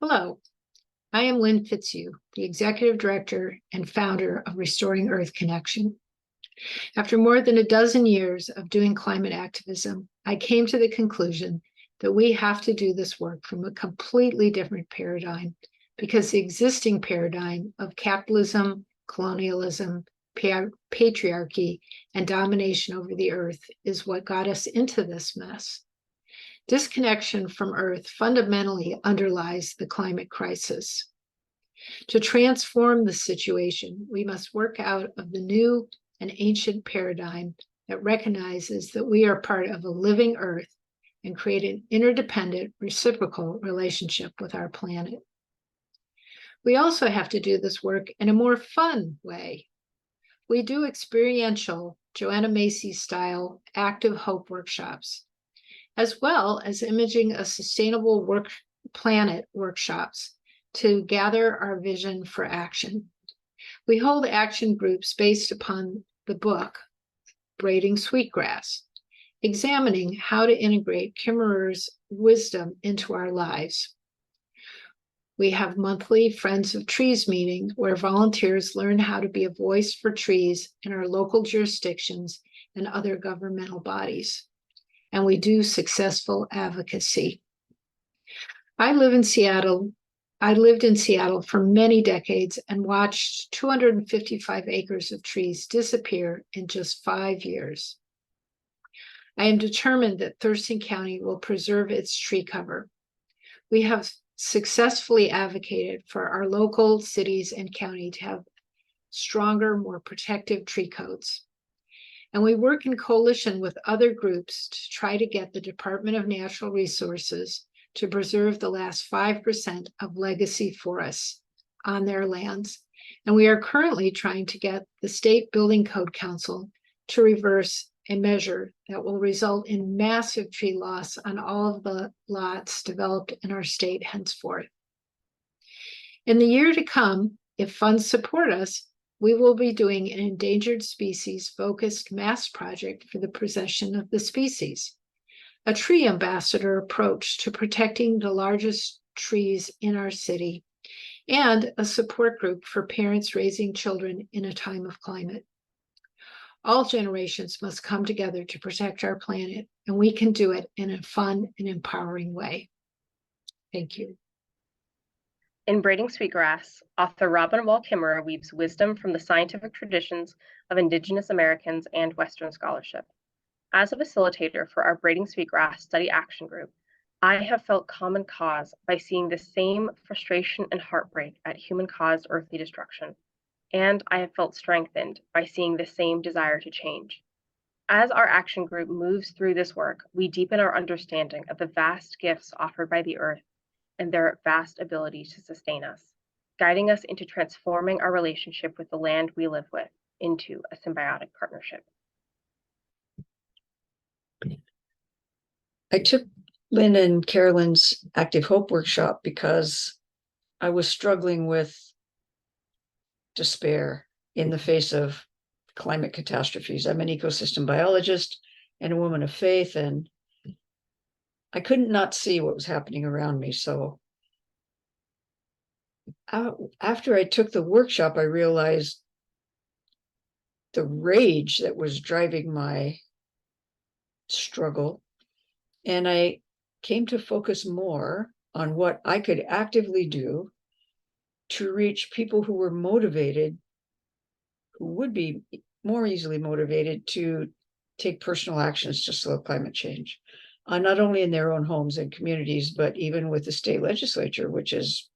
Hello, I am Lynn Fitzhugh, the Executive Director and founder of Restoring Earth Connection. After more than a dozen years of doing climate activism, I came to the conclusion that we have to do this work from a completely different paradigm because the existing paradigm of capitalism, colonialism, patriarchy, and domination over the earth is what got us into this mess. Disconnection from Earth fundamentally underlies the climate crisis. To transform the situation, we must work out of the new and ancient paradigm that recognizes that we are part of a living Earth and create an interdependent, reciprocal relationship with our planet. We also have to do this work in a more fun way. We do experiential Joanna Macy style active hope workshops, as well as imaging a sustainable planet workshops to gather our vision for action. We hold action groups based upon the book, Braiding Sweetgrass, examining how to integrate Kimmerer's wisdom into our lives. We have monthly Friends of Trees meetings where volunteers learn how to be a voice for trees in our local jurisdictions and other governmental bodies. And we do successful advocacy. I lived in Seattle for many decades and watched 255 acres of trees disappear in just 5 years. I am determined that Thurston County will preserve its tree cover. We have successfully advocated for our local cities and county to have stronger, more protective tree codes. And we work in coalition with other groups to try to get the Department of Natural Resources to preserve the last 5% of legacy forests on their lands. And we are currently trying to get the State Building Code Council to reverse a measure that will result in massive tree loss on all of the lots developed in our state henceforth. In the year to come, if funds support us, we will be doing an endangered species focused mass project for the possession of the species, a tree ambassador approach to protecting the largest trees in our city, and a support group for parents raising children in a time of climate. All generations must come together to protect our planet, and we can do it in a fun and empowering way. Thank you. In Braiding Sweetgrass, author Robin Wall Kimmerer weaves wisdom from the scientific traditions of Indigenous Americans and Western scholarship. As a facilitator for our Braiding Sweetgrass Study Action Group, I have felt common cause by seeing the same frustration and heartbreak at human-caused earthly destruction, and I have felt strengthened by seeing the same desire to change. As our action group moves through this work, we deepen our understanding of the vast gifts offered by the earth and their vast ability to sustain us, guiding us into transforming our relationship with the land we live with into a symbiotic partnership. I took Lynn and Carolyn's Active Hope workshop because I was struggling with despair in the face of climate catastrophes. I'm an ecosystem biologist and a woman of faith, and I couldn't not see what was happening around me. So after I took the workshop, I realized the rage that was driving my struggle. And I came to focus more on what I could actively do to reach people who were motivated, who would be more easily motivated to take personal actions to slow climate change, not only in their own homes and communities, but even with the state legislature, which is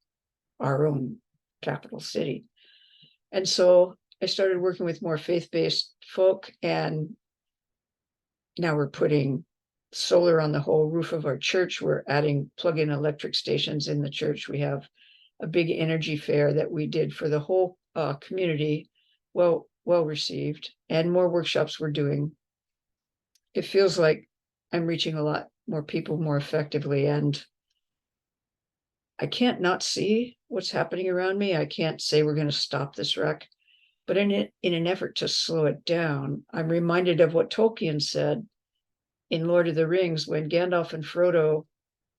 our own capital city. And so I started working with more faith-based folk, and now we're putting solar on the whole roof of our church. We're adding plug-in electric stations in the church. We have a big energy fair that we did for the whole community, well received, and more workshops we're doing. It feels like I'm reaching a lot more people more effectively, and I can't not see what's happening around me. I can't say we're going to stop this wreck, but in an effort to slow it down, I'm reminded of what Tolkien said in Lord of the Rings when Gandalf and Frodo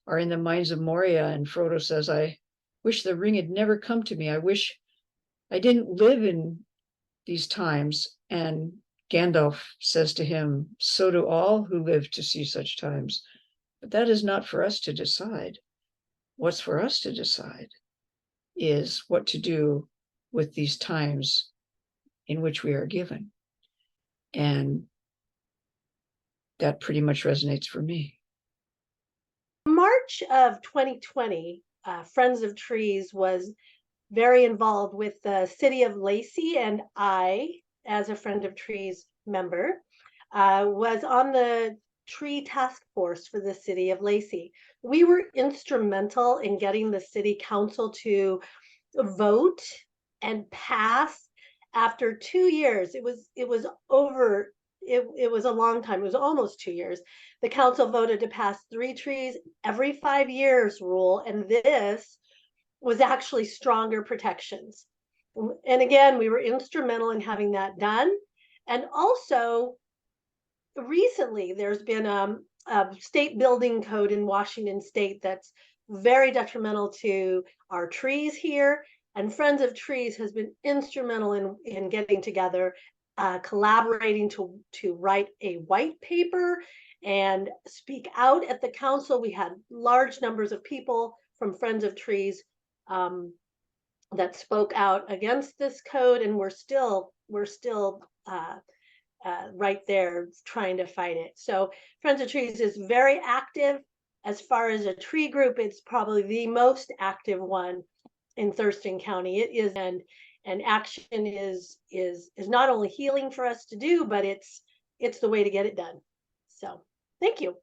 are in the mines of Moria, and Frodo says, I wish the ring had never come to me. I wish I didn't live in these times. And Gandalf says to him, so do all who live to see such times. But that is not for us to decide. What's for us to decide is what to do with these times in which we are given. And that pretty much resonates for me. March of 2020, Friends of Trees was very involved with the city of Lacey, and I, as a Friend of Trees member, was on the tree task force for the city of Lacey. We were instrumental in getting the city council to vote and pass after 2 years. It was a long time. It was almost 2 years. The council voted to pass 3 trees every 5 years rule, and this was actually stronger protections. And again, we were instrumental in having that done. And also, recently, there's been a state building code in Washington State that's very detrimental to our trees here. And Friends of Trees has been instrumental in getting together, collaborating to write a white paper and speak out at the council. We had large numbers of people from Friends of Trees that spoke out against this code, and we're still right there trying to fight it. So Friends of Trees is very active. As far as a tree group, it's probably the most active one in Thurston County. It is, and action is not only healing for us to do, but it's the way to get it done. So thank you.